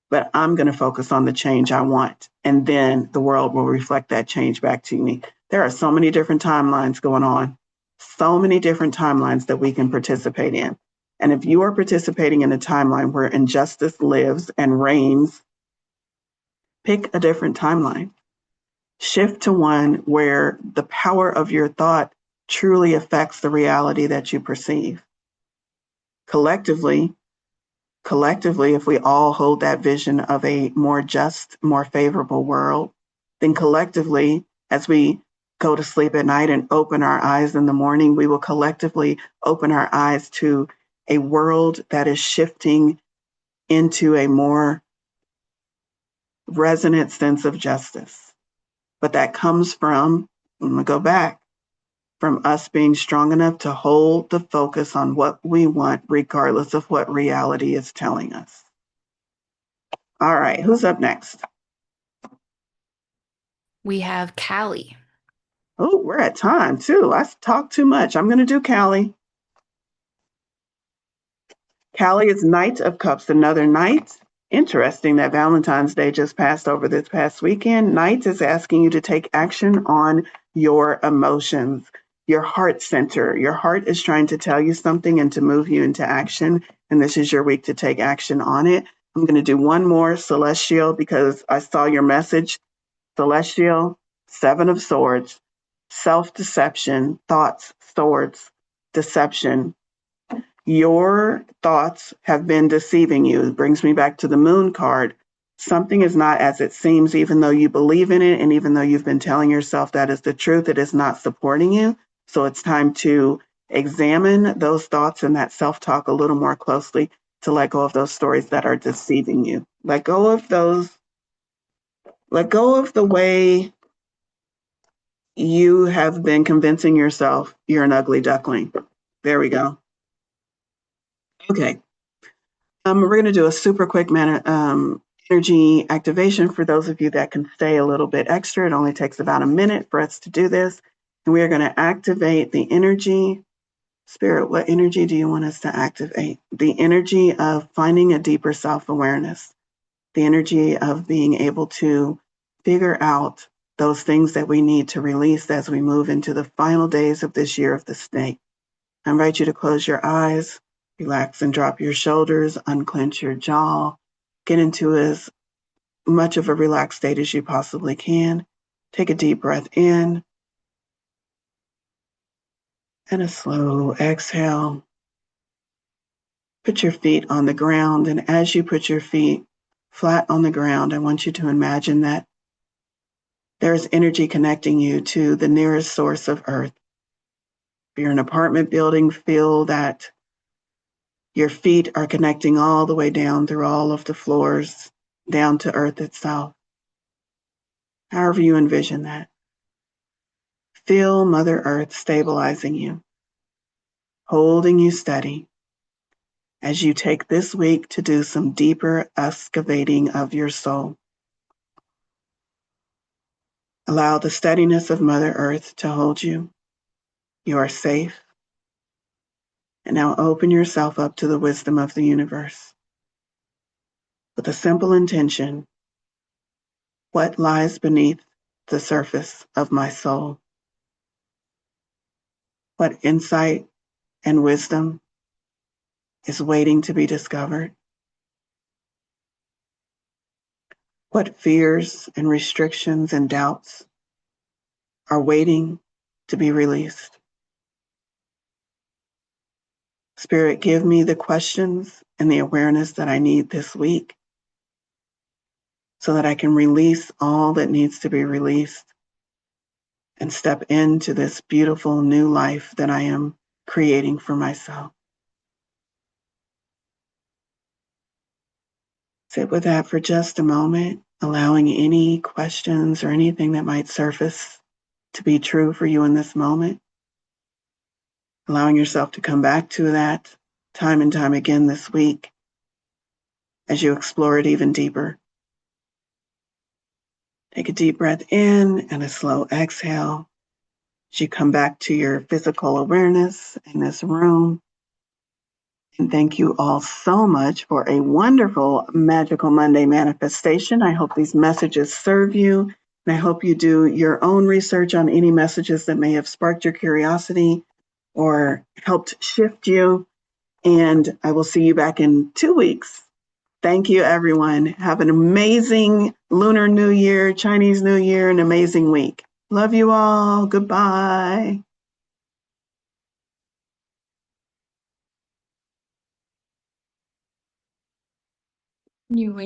but I'm going to focus on the change I want. And then the world will reflect that change back to me. There are so many different timelines going on, so many different timelines that we can participate in. And if you are participating in a timeline where injustice lives and reigns, pick a different timeline. Shift to one where the power of your thought truly affects the reality that you perceive. Collectively, if we all hold that vision of a more just, more favorable world, then collectively, as we go to sleep at night and open our eyes in the morning, we will collectively open our eyes to a world that is shifting into a more resonant sense of justice. But that comes from, I'm going to go back, from us being strong enough to hold the focus on what we want, regardless of what reality is telling us. All right, who's up next? We have Callie. Oh, we're at time too. I talked too much. I'm going to do Callie. Callie is Knight of Cups, another Knight. Interesting that Valentine's Day just passed over this past weekend. Knight is asking you to take action on your emotions, your heart center. Your heart is trying to tell you something and to move you into action. And this is your week to take action on it. I'm going to do one more, Celestial, because I saw your message. Celestial, Seven of Swords, self-deception, thoughts, swords, deception. Your thoughts have been deceiving you. It brings me back to the moon card. Something is not as it seems, even though you believe in it, and even though you've been telling yourself that is the truth, it is not supporting you. So it's time to examine those thoughts and that self-talk a little more closely, to let go of those stories that are deceiving you. Let go of those. Let go of the way you have been convincing yourself you're an ugly duckling. There we go. Okay. We're going to do a super quick energy activation for those of you that can stay a little bit extra. It only takes about a minute for us to do this. And we are going to activate the energy. Spirit, what energy do you want us to activate? The energy of finding a deeper self-awareness, the energy of being able to figure out those things that we need to release as we move into the final days of this year of the snake. I invite you to close your eyes, relax and drop your shoulders, unclench your jaw, Get into as much of a relaxed state as you possibly can. Take a deep breath in and a slow exhale. Put your feet on the ground, and as you put your feet flat on the ground, I want you to imagine that there is energy connecting you to the nearest source of earth. If you're in an apartment building, feel that your feet are connecting all the way down through all of the floors, down to earth itself. However you envision that. Feel Mother Earth stabilizing you, holding you steady as you take this week to do some deeper excavating of your soul. Allow the steadiness of Mother Earth to hold you. You are safe. And now open yourself up to the wisdom of the universe with a simple intention. What lies beneath the surface of my soul? What insight and wisdom is waiting to be discovered? What fears and restrictions and doubts are waiting to be released? Spirit, give me the questions and the awareness that I need this week so that I can release all that needs to be released and step into this beautiful new life that I am creating for myself. Sit with that for just a moment, allowing any questions or anything that might surface to be true for you in this moment. Allowing yourself to come back to that time and time again this week as you explore it even deeper. Take a deep breath in and a slow exhale as you come back to your physical awareness in this room. And thank you all so much for a wonderful Magical Monday manifestation. I hope these messages serve you. And I hope you do your own research on any messages that may have sparked your curiosity or helped shift you. And I will see you back in 2 weeks. Thank you, everyone. Have an amazing Lunar New Year, Chinese New Year, an amazing week. Love you all. Goodbye. You